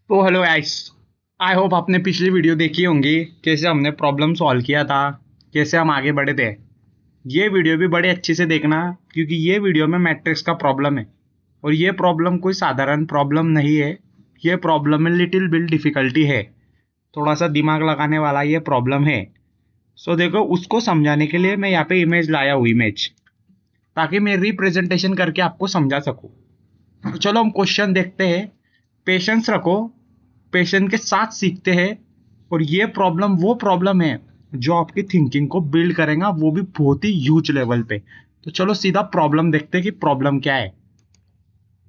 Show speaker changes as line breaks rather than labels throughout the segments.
तो hello guys, I hope आपने पिछली वीडियो देखी होंगी। कैसे हमने प्रॉब्लम सॉल्व किया था, कैसे हम आगे बढ़े थे। ये वीडियो भी बड़े अच्छे से देखना, क्योंकि ये वीडियो में मैट्रिक्स का प्रॉब्लम है। और ये प्रॉब्लम कोई साधारण प्रॉब्लम नहीं है। ये प्रॉब्लम में लिटिल बिट डिफिकल्टी है, थोड़ा सा दिमाग लगाने वाला ये प्रॉब्लम है। सो देखो, उसको समझाने के लिए मैं यहाँ पे इमेज लाया हूँ, इमेज, ताकि मैं रिप्रेजेंटेशन करके आपको समझा सकूँ। तो चलो हम क्वेश्चन देखते हैं। पेशेंस रखो, पेशेंस के साथ सीखते हैं। और ये प्रॉब्लम वो प्रॉब्लम है जो आपकी थिंकिंग को बिल्ड करेगा, वो भी बहुत ही ह्यूज लेवल पे। तो चलो सीधा प्रॉब्लम देखते हैं कि प्रॉब्लम क्या है।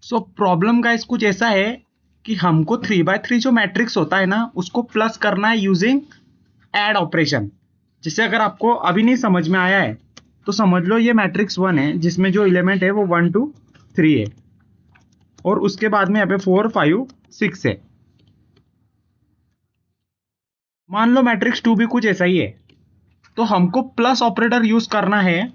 सो प्रॉब्लम का कुछ ऐसा है कि हमको 3x3 जो मैट्रिक्स होता है ना, उसको प्लस करना है यूजिंग एड ऑपरेशन। जैसे अगर आपको अभी नहीं समझ में आया है तो समझ लो ये मैट्रिक्स 1 है, जिसमें जो एलिमेंट है वो 1 2 3 है, और उसके बाद में यहाँ पे 4 5 6 है। मान लो मैट्रिक्स 2 भी कुछ ऐसा ही है, तो हमको प्लस ऑपरेटर यूज करना है।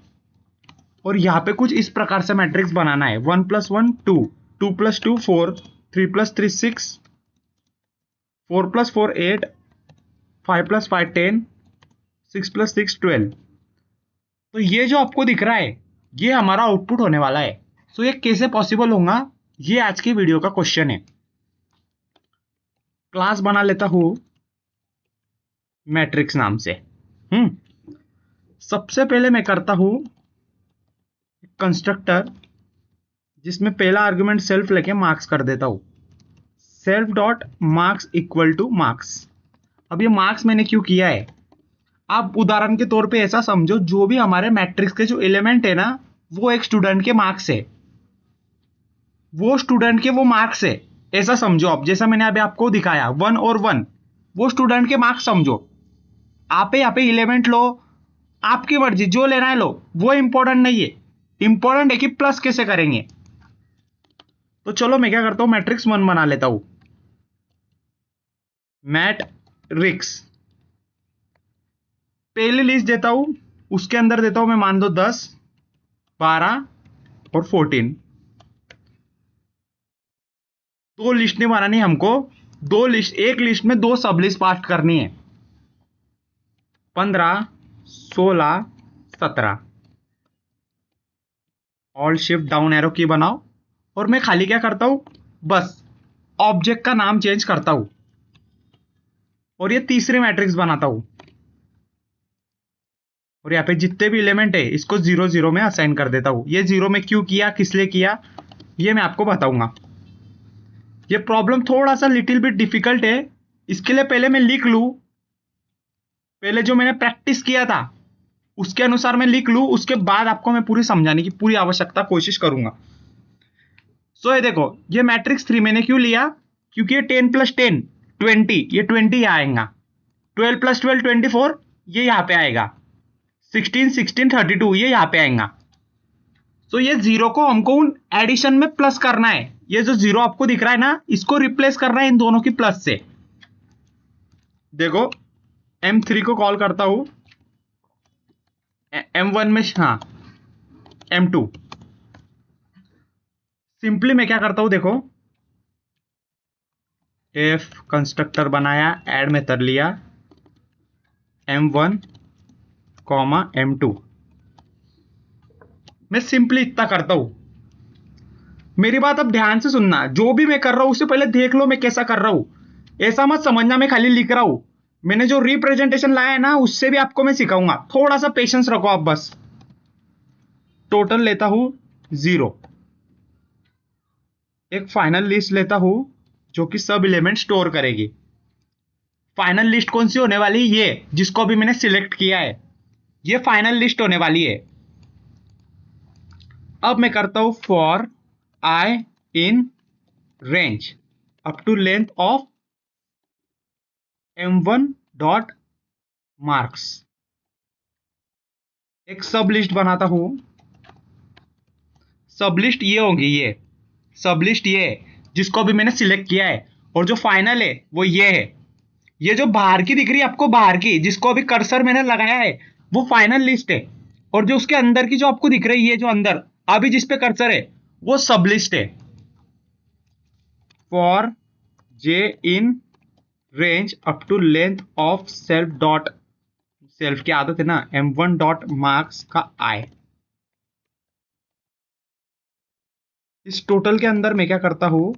और यहाँ पे कुछ इस प्रकार से मैट्रिक्स बनाना है। 1 + 1 2, 2 + 2 4, 3 + 3 6, 4 + 4 8, 5 + 5 10, 6 + 6 12। तो ये जो आपको दिख रहा है, ये हमारा आउटपुट होने वाला है। सो ये कैसे पॉसिबल होगा, ये आज की वीडियो का क्वेश्चन है। क्लास बना लेता हूं मैट्रिक्स नाम से। सबसे पहले मैं करता हूं कंस्ट्रक्टर, जिसमें पहला आर्गुमेंट सेल्फ लेके मार्क्स कर देता हूं। Self dot marks equal two marks. अब ये मार्क्स मैंने क्यों किया है, आप उदाहरण के तौर पे ऐसा समझो, जो भी हमारे मैट्रिक्स के जो एलिमेंट है ना, वो एक स्टूडेंट के मार्क्स है, वो स्टूडेंट के वो मार्क्स है। ऐसा समझो आप, जैसा मैंने अभी आपको दिखाया 1 और 1, वो स्टूडेंट के मार्क्स समझो। आप यहाँ पे एलिमेंट लो, आपकी मर्जी, जो लेना है लो, वो इंपॉर्टेंट नहीं है। इंपॉर्टेंट है कि प्लस कैसे करेंगे। तो चलो मैं क्या करता हूं, मैट्रिक्स 1 बना लेता हूं। मैट्रिक्स पहली लिस्ट देता हूं, उसके अंदर देता हूं मैं, मान दो 10 12 और 14। दो लिस्ट नहीं बनानी हमको, दो लिस्ट, एक लिस्ट में दो सब लिस्ट पास करनी है। 15 16 17। ऑल शिफ्ट डाउन एरो की बनाओ, और मैं खाली क्या करता हूं, बस ऑब्जेक्ट का नाम चेंज करता हूं, और ये तीसरी मैट्रिक्स बनाता हूं। और यहाँ पे जितने भी एलिमेंट है, इसको 0 0 में असाइन कर देता हूं। ये 0 में क्यों किया, किस लिए किया, ये मैं आपको बताऊंगा। ये प्रॉब्लम थोड़ा सा लिटिल बिट डिफिकल्ट है, इसके लिए पहले मैं लिख लूं। पहले जो मैंने प्रैक्टिस किया था उसके अनुसार मैं लिख लूं, उसके बाद आपको मैं पूरी समझाने की पूरी आवश्यकता कोशिश करूंगा। सो ये देखो, ये मैट्रिक्स 3 मैंने क्यों लिया, क्योंकि ये 10 + 10 20, ये 20 यहाँ आएगा। 12 + 12 24, ये यहाँ पे आएगा। 16 16 32, ये यहाँ पे आएगा। तो ये 0 को हमको उन एडिशन में प्लस करना है। ये जो 0 आपको दिख रहा है ना, इसको रिप्लेस करना है इन दोनों की प्लस से। देखो, M3 को कॉल करता हूं M1 में, हाँ M2। सिंपली मैं क्या करता हूं, देखो, एफ कंस्ट्रक्टर बनाया, एड मेथड लिया, M1 M2। मैं सिंपली इतना करता हूं। मेरी बात अब ध्यान से सुनना, जो भी मैं कर रहा हूं उससे पहले देख लो मैं कैसा कर रहा हूं। ऐसा मत समझना मैं खाली लिख रहा हूं। मैंने जो रिप्रेजेंटेशन लाया है ना, उससे भी आपको मैं सिखाऊंगा। थोड़ा सा पेशेंस रखो आप बस। टोटल लेता हूं 0, एक फाइनल लिस्ट लेता हूं जो कि सब एलिमेंट स्टोर करेगी। फाइनल लिस्ट कौन सी होने वाली, ये जिसको अभी मैंने सिलेक्ट किया है, ये फाइनल लिस्ट होने वाली है। अब मैं करता हूं for I in range up to length of M1 dot marks. एक सब लिस्ट बनाता हूं। सब लिस्ट ये होगी, ये सब लिस्ट ये है जिसको अभी मैंने सिलेक्ट किया है, और जो फाइनल है वो ये है। ये जो बाहर की दिख रही है आपको, बाहर की जिसको अभी कर्सर मैंने लगाया है, वो फाइनल लिस्ट है। और जो उसके अंदर की जो आपको दिख रही है, जो अंदर अभी जिस पे कर्सर है, वो सब लिस्ट है। For J in range up to length of self dot, self की आदत है ना, m1 डॉट मार्क्स का आई। इस टोटल के अंदर मैं क्या करता हूं,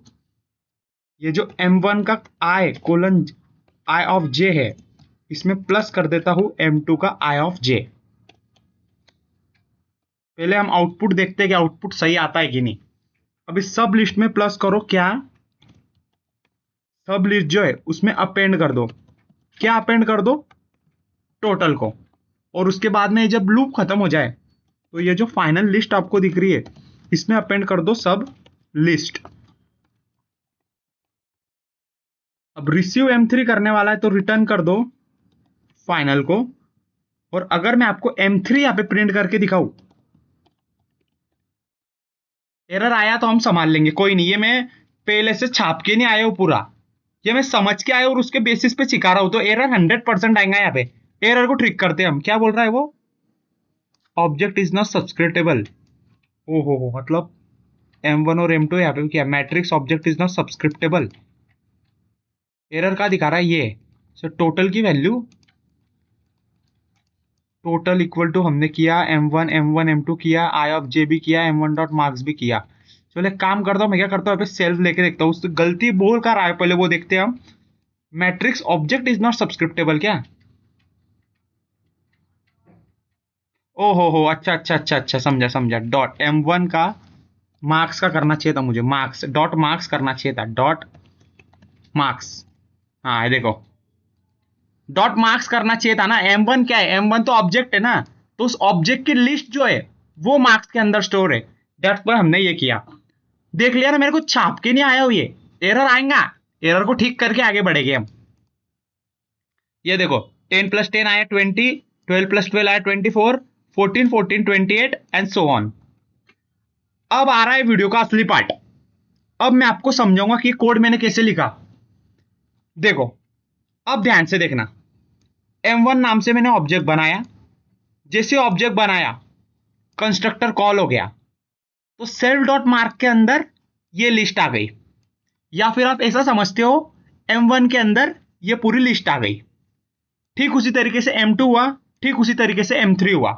ये जो m1 का आई कोलन आई ऑफ जे है, इसमें प्लस कर देता हूं m2 का आई ऑफ जे। पहले हम आउटपुट देखते हैं कि आउटपुट सही आता है कि नहीं। अब इस सब लिस्ट में प्लस करो, क्या सब लिस्ट जो है उसमें अपेंड कर दो। क्या अपेंड कर दो, टोटल को। और उसके बाद में जब लूप खत्म हो जाए तो ये जो फाइनल लिस्ट आपको दिख रही है इसमें अपेंड कर दो सब लिस्ट। अब रिसीव m3 करने वाला है तो रिटर्न कर दो फाइनल को। और अगर मैं आपको m3 यहां पे प्रिंट करके दिखाऊं, एरर आया तो हम संभाल लेंगे, कोई नहीं। ये मैं पहले से छाप के नहीं आया हूं पूरा, ये मैं समझ के आया और उसके बेसिस पे सिखा रहा हूं, तो एरर 100% आएगा यहाँ पे। एरर को ट्रिक करते हैं हम। क्या बोल रहा है वो, ऑब्जेक्ट इज नॉट सब्सक्रिप्टेबल। ओ हो, मतलब m1 और m2 यहाँ पे क्या, matrix object is not subscriptable. Error का दिखा रहा है ये। सो टोटल की वैल्यू, टोटल इक्वल टू हमने किया m1 m1 m2 किया, आई ऑफ जे भी किया, m1 डॉट मार्क्स भी किया। चलो एक काम करता हूँ, मैं क्या करता हूँ यहाँ पे सेल्फ लेके देखता हूँ, उससे गलती बोल कर रहा है पहले वो देखते हैं हम। मैट्रिक्स ऑब्जेक्ट इज नॉट सब्सक्रिप्टेबल क्या, ओ हो, अच्छा अच्छा अच्छा अच्छा, समझा समझा। डॉट m1 का मार्क्स का करना चाहिए था मुझे, मार्क्स डॉट मार्क्स करना चाहिए था, डॉट मार्क्स। हाँ ये देखो, डॉट मार्क्स करना चाहिए था ना। m1 क्या है, m1 तो ऑब्जेक्ट है ना, तो उस ऑब्जेक्ट की लिस्ट जो है वो मार्क्स के अंदर स्टोर है। दैट्स व्हाई हमने ये किया। देख लिया ना, मेरे को छाप के नहीं आया हो ये। एरर आएगा, एरर को ठीक करके आगे बढ़ेंगे हम। ये देखो 10 + 10 आया 20, 12 + 12 आया 24, 14 14 28 एंड सो ऑन। अब आ रहा है वीडियो का असली पार्ट। अब मैं आपको समझाऊंगा कि कोड मैंने कैसे लिखा। देखो अब ध्यान से देखना, m1 नाम से मैंने ऑब्जेक्ट बनाया। जैसे ऑब्जेक्ट बनाया कंस्ट्रक्टर कॉल हो गया, तो सेल्फ डॉट मार्क के अंदर ये लिस्ट आ गई। या फिर आप ऐसा समझते हो m1 के अंदर ये पूरी लिस्ट आ गई। ठीक उसी तरीके से m2 हुआ, ठीक उसी तरीके से m3 हुआ।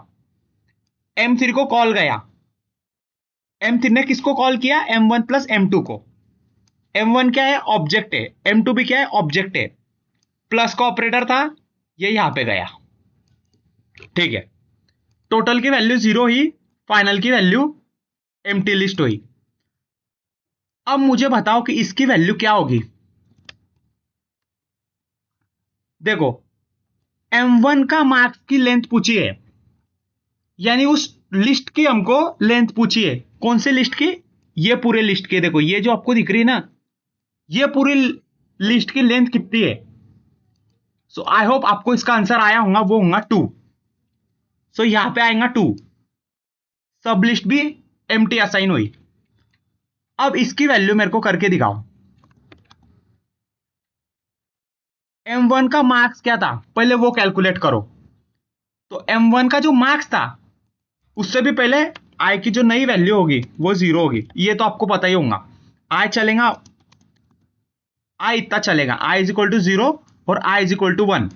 m3 को कॉल गया, m3 ने किसको कॉल किया, m1 प्लस m2 को। m1 क्या है, ऑब्जेक्ट है, m2 भी क्या है, ऑब्जेक्ट है। प्लस का ऑपरेटर था, ये यहां पे गया। ठीक है, टोटल की वैल्यू 0 ही, फाइनल की वैल्यू एम्प्टी लिस्ट हुई। अब मुझे बताओ कि इसकी वैल्यू क्या होगी। देखो m1 का मार्क्स की लेंथ पूछी है, यानी उस लिस्ट की हमको लेंथ पूछी है। कौन से लिस्ट की, ये पूरे लिस्ट की। देखो ये जो आपको दिख रही है ना, ये पूरी लिस्ट की लेंथ कितनी है। सो आई होप आपको इसका आंसर आया होगा, वो होगा 2। सो यहां पे आएगा 2, सब लिस्ट भी एम्प्टी असाइन हुई। अब इसकी वैल्यू मेरे को करके दिखाओ। m1 का मार्क्स क्या था, पहले वो कैलकुलेट करो। तो m1 का जो मार्क्स था उससे भी पहले i की जो नई वैल्यू होगी वो 0 होगी, ये तो आपको पता ही होगा। i चलेगा, i इतना चलेगा, i इज इक्वल टू 0 और i इज इक्वल टू 1।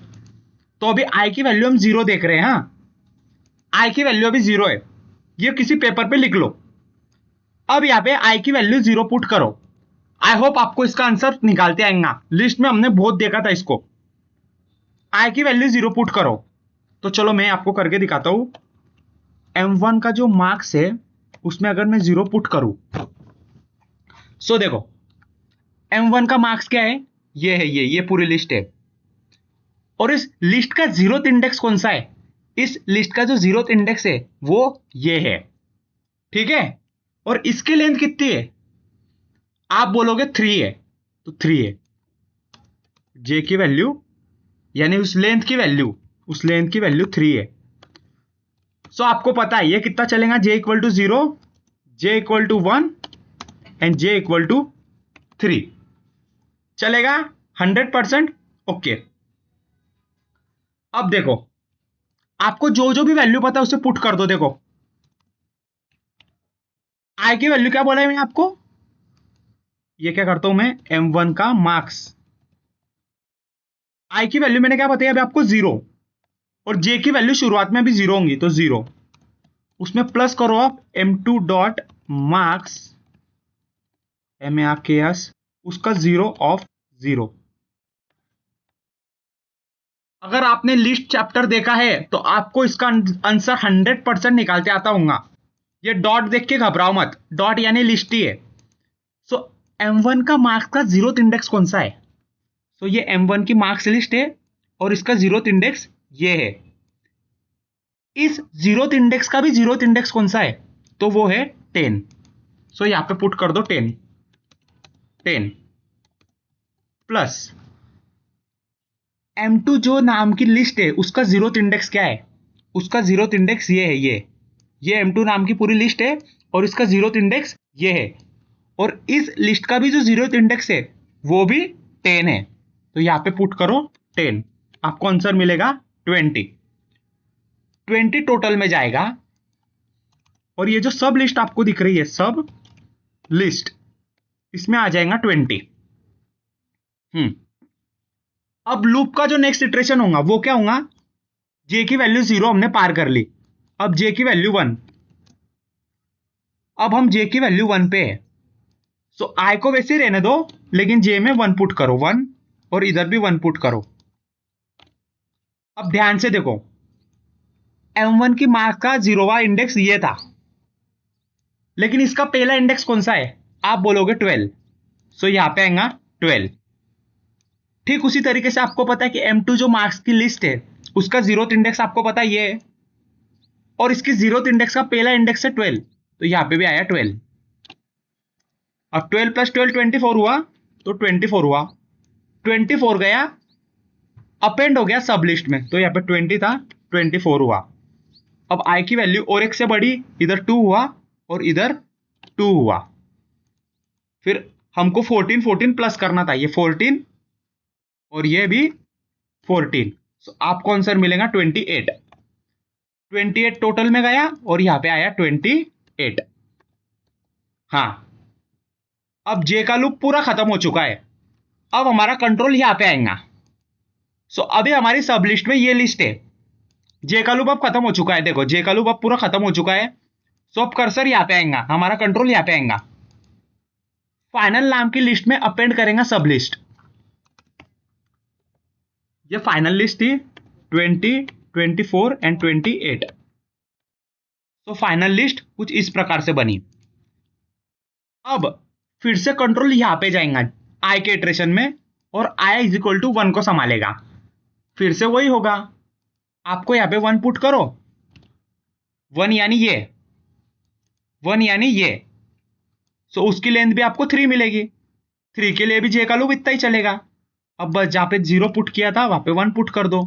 तो अभी i की वैल्यू हम 0 देख रहे हैं। हाँ i की वैल्यू अभी 0 है, ये किसी पेपर पे लिख लो। अब यहाँ पे i की वैल्यू 0 पुट करो। आई होप आपको इसका आंसर निकालते आएगा, लिस्ट में हमने बहुत देखा था इसको। i की वैल्यू 0 पुट करो, तो चलो मैं आपको करके दिखाता हूं। m1 का जो मार्क्स है उसमें अगर मैं 0 पुट करूं, सो देखो m1 का मार्क्स क्या है, ये है, ये पूरी लिस्ट है। और इस लिस्ट का 0th इंडेक्स कौन सा है, इस लिस्ट का जो 0th इंडेक्स है वो ये है। ठीक है, और इसकी लेंथ कितनी है, आप बोलोगे 3 है, तो 3 है। जे की वैल्यू यानी उस लेंथ की वैल्यू, उस लेंथ की वैल्यू 3 है। सो आपको पता है ये कितना चलेगा, J equal to 0, J equal to 1 and J equal to 3 चलेगा 100%। ओके, अब देखो आपको जो जो भी वैल्यू पता है उसे पुट कर दो। देखो आई की वैल्यू क्या बोला है मैंने आपको, ये क्या करता हूं मैं, M1 का मार्क्स, आई की वैल्यू मैंने क्या बताया अभी आपको, 0, और जे की वैल्यू शुरुआत में अभी 0 होंगी तो 0, उसमें प्लस करो आप M2 डॉट मार्क्स, MARKS, उसका 0 ऑफ 0। अगर आपने लिस्ट चैप्टर देखा है तो आपको इसका आंसर 100% निकालते आता होगा। ये डॉट देख के घबराओ मत, डॉट यानी लिस्ट ही है। सो M1 का मार्क्स का जीरोथ इंडेक्स कौन सा है? सो ये M1 की मार्क्स लिस्ट है और इसका जीरोथ इंडेक्स ये है। इस जीरोथ इंडेक्स का भी जीरोथ इंडेक्स कौन सा है? तो वो है 10। सो यहां पे पुट कर दो 10, 10 प्लस M2 जो नाम की लिस्ट है उसका जीरोथ इंडेक्स क्या है? उसका जीरोथ इंडेक्स ये है, ये M2 नाम की पूरी लिस्ट है और इसका जीरोथ इंडेक्स ये है, और इस लिस्ट का भी जो जीरोथ इंडेक्स है वो भी 10 है। तो यहां पे पुट करो 10, आपको आंसर मिलेगा 20। 20 टोटल में जाएगा, और ये जो सब लिस्ट आपको दिख रही है, सब लिस्ट, इसमें आ जाएगा 20। अब लूप का जो नेक्स्ट इटरेशन होगा वो क्या होगा? जे की वैल्यू 0 हमने पार कर ली, अब जे की वैल्यू 1, अब हम जे की वैल्यू 1 पे है। सो आई को वैसे ही रहने दो, लेकिन जे में 1 पुट करो, 1, और इधर भी 1 पुट करो। अब ध्यान से देखो, M1 की मार्क्स का 0वां इंडेक्स ये था, लेकिन इसका पहला इंडेक्स कौन सा है? आप बोलोगे 12, सो यहां पे आएगा 12। ठीक उसी तरीके से आपको पता है कि M2 जो मार्क्स की लिस्ट है उसका जीरोथ इंडेक्स आपको पता है ये है, और इसकी जीरोथ इंडेक्स का पहला इंडेक्स है 12, तो यहां पे भी आया 12। अब 12 प्लस 12 24 हुआ, तो 24 हुआ, 24 गया अपेंड हो गया सब लिस्ट में, तो यहाँ पे 20 था, 24 हुआ। अब आई की वैल्यू और एक से बढ़ी, इधर 2 हुआ और इधर 2 हुआ। फिर हमको 14 14 प्लस करना था, ये 14 और ये भी 14, so आपको आंसर मिलेगा 28। 28 टोटल में गया और यहां पे आया 28। हाँ, अब जे का लूप पूरा खत्म हो चुका है, अब हमारा कंट्रोल यहां पे आएगा। सो अभी हमारी सब लिस्ट में ये लिस्ट है, जे का लूप अब खत्म हो चुका है, देखो जे का लूप अब पूरा खत्म हो चुका है। सो अब कर्सर यहां पे आएगा, हमारा कंट्रोल यहां पे आएगा, फाइनल नाम की लिस्ट में अपेंड करेंगे सब लिस्ट। ये फाइनल लिस्ट थी 20, 24 एंड 28। तो फाइनल लिस्ट कुछ इस प्रकार से बनी। अब फिर से कंट्रोल यहां पे जाएगा आई के इटरेशन में, और आई इज इक्वल टू 1 को संभालेगा। फिर से वही होगा, आपको यहां पे 1 पुट करो, 1 यानी ये, 1 यानी ये, सो उसकी लेंथ भी आपको 3 मिलेगी। 3 के लिए भी जे का लूप इतना ही चलेगा। अब बस जहां पे 0 पुट किया था वहां पे 1 पुट कर दो।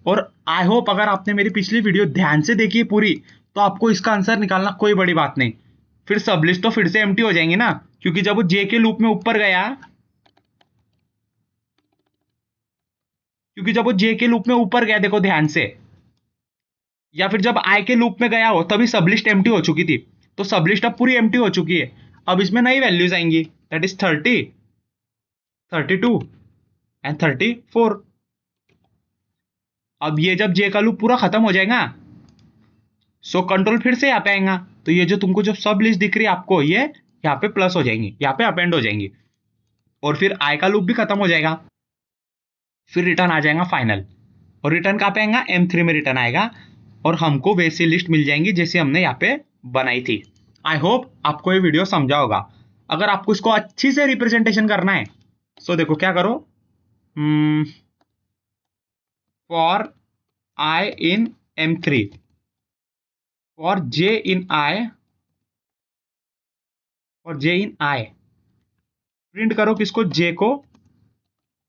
और आई होप अगर आपने मेरी पिछली वीडियो ध्यान से देखी है पूरी, तो आपको इसका आंसर निकालना कोई बड़ी बात नहीं। फिर सब लिस्ट तो फिर से एम्प्टी हो जाएंगी ना, क्योंकि जब वो जे के लूप में ऊपर गया, क्योंकि जब वो जे के लूप में ऊपर गया, देखो ध्यान से, या फिर जब आई के लूप में गया हो तभी सब लिस्ट एम्प्टी हो चुकी थी, तो सब लिस्ट अब पूरी एम्प्टी हो चुकी है। अब इसमें नई वैल्यूज आएंगी, दैट इज 30, 32 एंड 34। अब ये जब जे का लूप पूरा खत्म हो जाएगा, सो कंट्रोल फिर से यहाँ पे आएगा, तो ये जो तुमको जो सब लिस्ट दिख रही है आपको, ये यहाँ पे प्लस हो जाएंगी, यहाँ पे अपेंड हो जाएंगी, और फिर आई का लूप भी खत्म हो जाएगा। फिर रिटर्न आ जाएगा फाइनल, और रिटर्न कहाँ पे आएगा? M3 में रिटर्न आएगा, और हमको वैसी लिस्ट मिल जाएंगी जैसे हमने यहाँ पे बनाई थी। आई होप आपको ये वीडियो समझा होगा। अगर आपको इसको अच्छी से रिप्रेजेंटेशन करना है, सो देखो क्या करो, for I in M3, for J इन आई, और जे इन आई, प्रिंट करो किसको? जे को,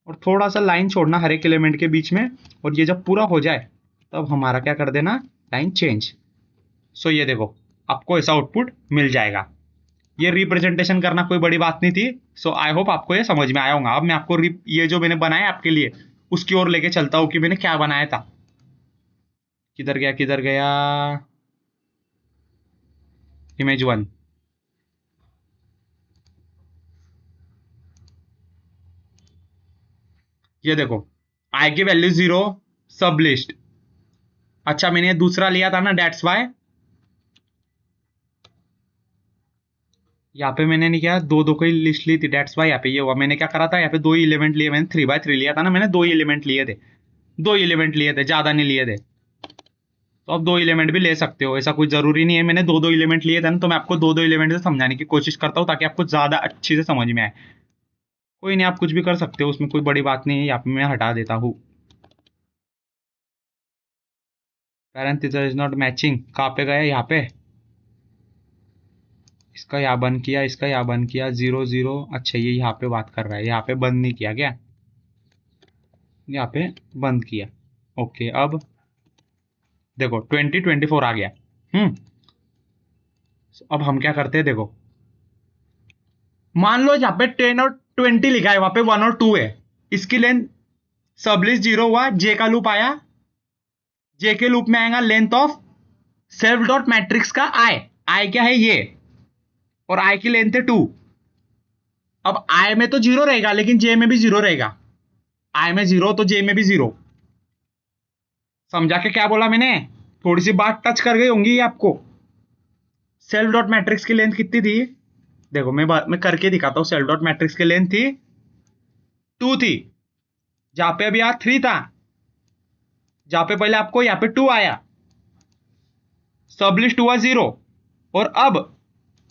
और थोड़ा सा लाइन छोड़ना हर एक एलिमेंट के बीच में, और ये जब पूरा हो जाए तब हमारा क्या कर देना, लाइन चेंज। सो ये देखो आपको ऐसा आउटपुट मिल जाएगा। ये रिप्रेजेंटेशन करना कोई बड़ी बात नहीं थी। सो आई होप आपको ये समझ में आया होगा। अब मैं आपको ये जो मैंने बनाया आपके लिए उसकी ओर लेके चलता हूँ कि मैंने क्या बनाया था। किधर गया, किधर गया, इमेज 1। ये देखो, आई की वैल्यू 0, सब लिस्ट। अच्छा मैंने दूसरा लिया था ना, डेट्स वाई यहाँ पे मैंने नहीं किया, दो दो की लिस्ट ली थी, डेट्स वाई यहाँ पे ये हुआ। मैंने क्या करा था, यहाँ पे दो एलिमेंट लिए मैंने, 3x3 लिया था ना मैंने, दो एलिमेंट लिए थे, दो एलिमेंट लिए थे, ज्यादा नहीं लिए थे। तो अब दो एलिमेंट भी ले सकते हो, ऐसा कुछ जरूरी नहीं है। मैंने दो दो एलिमेंट लिए थे ना, तो मैं आपको दो दो एलिमेंट से समझाने की कोशिश करता हूँ ताकि आपको ज्यादा अच्छी से समझ में आए। कोई नहीं, आप कुछ भी कर सकते हो, उसमें कोई बड़ी बात नहीं है। यहाँ पे मैं हटा देता हूँ, पैरेंथेसिस इज नॉट मैचिंग। कहाँ पे गया, यहाँ पे, इसका यहाँ बंद किया, इसका यहाँ बंद किया, 0 0। अच्छा ये यहाँ पे बात कर रहा है, यहाँ पे बंद नहीं किया क्या, यहाँ पे बंद किया। ओके अब देखो 2024 आ गया। अब हम क्या करते हैं, देखो मान लो यहाँ पे 10 और 20 लिखा है, वहां पे 1 और 2 है। इसकी लेंथ सबलिस्ट 0 हुआ, जे का लूप आया, जे के लूप में आएगा length of self dot matrix का आई। आई क्या है ये, और आई की लेंथ है 2। अब आई में तो 0 रहेगा, लेकिन जे में भी 0 रहेगा। आई में 0 तो जे में भी 0। समझा के क्या बोला मैंने, थोड़ी सी बात टच कर गई होंगी आपको। सेल्फ डॉट मैट्रिक्स की लेंथ कितनी थी, देखो मैं करके दिखाता हूं। सेल्फ डॉट मैट्रिक्स की लेंथ थी 2 थी, जहां पे अभी यहां 3 था, जहां पे पहले आपको यहां पे 2 आया, सबलिस्ट हुआ 0, और अब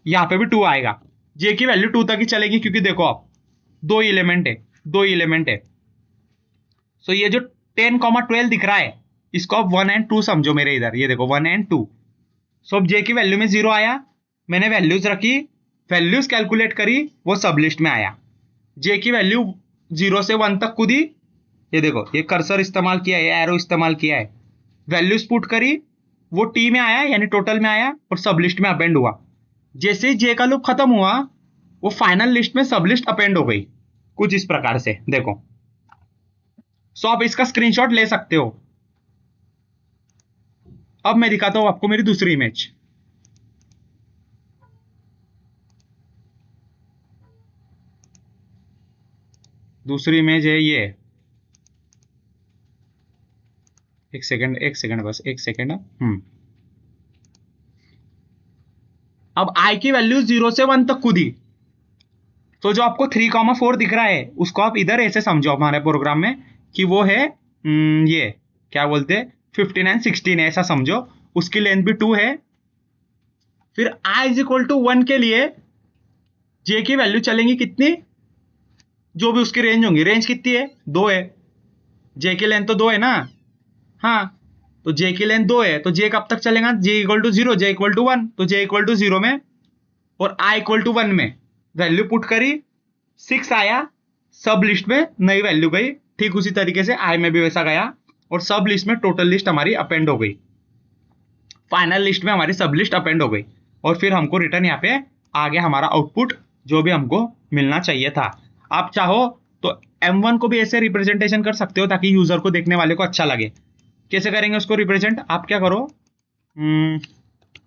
यहां पे भी 2 आएगा। जे की वैल्यू 2 तक ही चलेगी, क्योंकि देखो आप दो एलिमेंट है, दो एलिमेंट है। सो ये जो 10,12 दिख रहा है, इसको आप 1 एंड 2 समझो मेरे इधर, ये देखो 1 एंड 2। सो अब जे की वैल्यू में 0 आया, मैंने वैल्यूज रखी, वैल्यूज कैलकुलेट करी, वो सब लिस्ट में आया। जे की वैल्यू 0 से 1 तक कूदी, ये देखो ये कर्सर इस्तेमाल किया है, एरो इस्तेमाल किया है, वैल्यूज पुट करी, वो टी में आया यानी टोटल में आया, और सब लिस्ट में अपेंड हुआ। जैसे ही जे का लूप खत्म हुआ, वो फाइनल लिस्ट में सब लिस्ट अपेंड हो गई, कुछ इस प्रकार से देखो। सो आप इसका स्क्रीनशॉट ले सकते हो। अब मैं दिखाता हूं आपको मेरी दूसरी इमेज। दूसरी इमेज है ये, एक सेकंड एक सेकंड, बस एक सेकंड। अब आई की वैल्यू 0 से 1 तक कूदी, तो जो आपको 3,4 दिख रहा है, उसको आप इधर ऐसे समझो हमारे प्रोग्राम में कि वो है ये क्या बोलते हैं 15 एंड 16 है, ऐसा समझो। उसकी लेंथ भी 2 है। फिर आई इज इक्वल टू 1 के लिए जे की वैल्यू चलेंगी कितनी, जो भी उसकी रेंज होंगी। रेंज कितनी है, 2 है। जे की लेंथ तो 2 है ना, हाँ, तो जे की लेंथ 2 है, तो जे कब तक चलेगा, J equal to 0, J equal to 1, तो जे इक्वल टू 0 में और आई इक्वल टू 1 में वैल्यू पुट करी, 6 आया, सब लिस्ट में नई वैल्यू गई। ठीक उसी तरीके से आई में भी वैसा गया, और सब लिस्ट में टोटल लिस्ट हमारी अपेंड हो गई, फाइनल लिस्ट में हमारी सब लिस्ट अपेंड हो गई। और फिर हमको रिटर्न यहाँ पे आ गया हमारा आउटपुट, जो भी हमको मिलना चाहिए था। आप चाहो तो M1 को भी ऐसे रिप्रेजेंटेशन कर सकते हो, ताकि यूजर को, देखने वाले को अच्छा लगे। कैसे करेंगे उसको रिप्रेजेंट, आप क्या करो,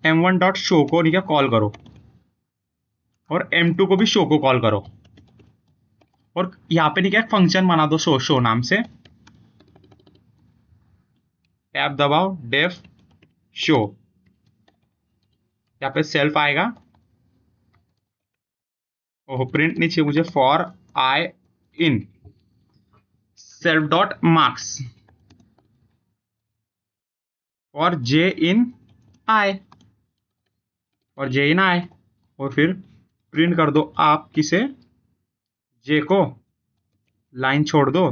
M1 डॉट शो को नहीं क्या कॉल करो, और M2 को भी शो को कॉल करो, और यहाँ पे नहीं क्या फंक्शन बना दो शो शो नाम से। टैब दबाओ, डेफ शो, यहाँ पे सेल्फ आएगा। ओह प्रिंट नहीं चाहिए मुझे, for I in self dot marks और जे इन आई, और जे इन आई, और फिर प्रिंट कर दो आप किसे, जे को, लाइन छोड़ दो।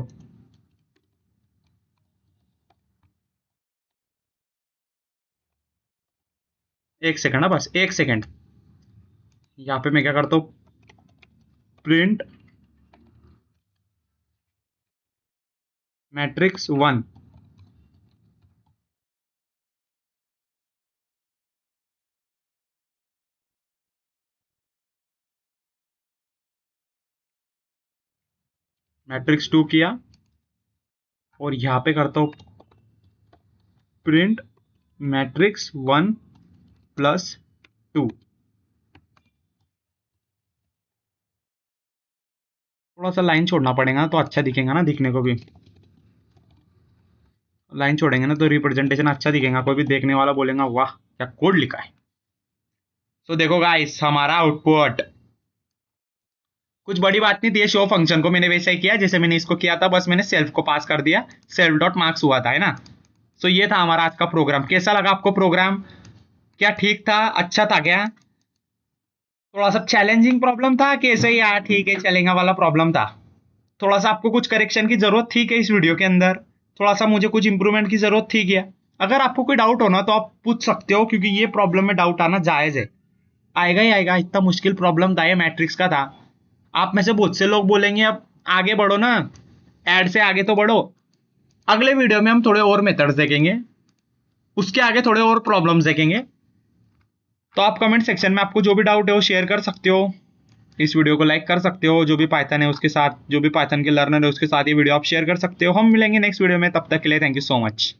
एक सेकंड है, बस एक सेकंड। यहाँ पे मैं क्या करता हूँ, प्रिंट मैट्रिक्स 1, मैट्रिक्स 2 किया, और यहाँ पे करता हूँ प्रिंट मैट्रिक्स 1 प्लस 2। थोड़ा सा लाइन छोड़ना पड़ेगा तो अच्छा दिखेगा ना, दिखने को भी। लाइन छोड़ेंगे ना तो रिप्रेजेंटेशन अच्छा दिखेगा, कोई भी देखने वाला बोलेगा वाह क्या कोड लिखा है। तो देखो गाइस हमारा आउटपुट कुछ बड़ी बात नहीं थी, शो फंक्शन को मैंने वैसा ही किया जैसे मैंने इसको किया था, बस मैंने सेल्फ को पास कर दिया, सेल्फ डॉट मार्क्स हुआ था, है ना। तो ये था हमारा आज का प्रोग्राम। कैसा लगा आपको प्रोग्राम? क्या ठीक था, अच्छा था क्या? थोड़ा सा चैलेंजिंग प्रॉब्लम था कि ऐसे ही यार ठीक है चलेगा वाला प्रॉब्लम था? थोड़ा सा आपको कुछ करेक्शन की जरूरत थी क्या इस वीडियो के अंदर? थोड़ा सा मुझे कुछ इंप्रूवमेंट की जरूरत थी क्या? अगर आपको कोई डाउट हो ना तो आप पूछ सकते हो, क्योंकि ये प्रॉब्लम में डाउट आना जायज है, आएगा ही आएगा। इतना मुश्किल प्रॉब्लम था ये, मैट्रिक्स का था। आप में से बहुत से लोग बोलेंगे अब आगे बढ़ो ना, ऐड से आगे तो बढ़ो। अगले वीडियो में हम थोड़े और मेथड्स देखेंगे, उसके आगे थोड़े और प्रॉब्लम्स देखेंगे। तो आप कमेंट सेक्शन में आपको जो भी डाउट है वो शेयर कर सकते हो, इस वीडियो को लाइक कर सकते हो, जो भी पाइथन है उसके साथ, जो भी पाइथन के लर्नर है उसके साथ ये वीडियो आप शेयर कर सकते हो। हम मिलेंगे नेक्स्ट वीडियो में, तब तक के लिए थैंक यू सो मच।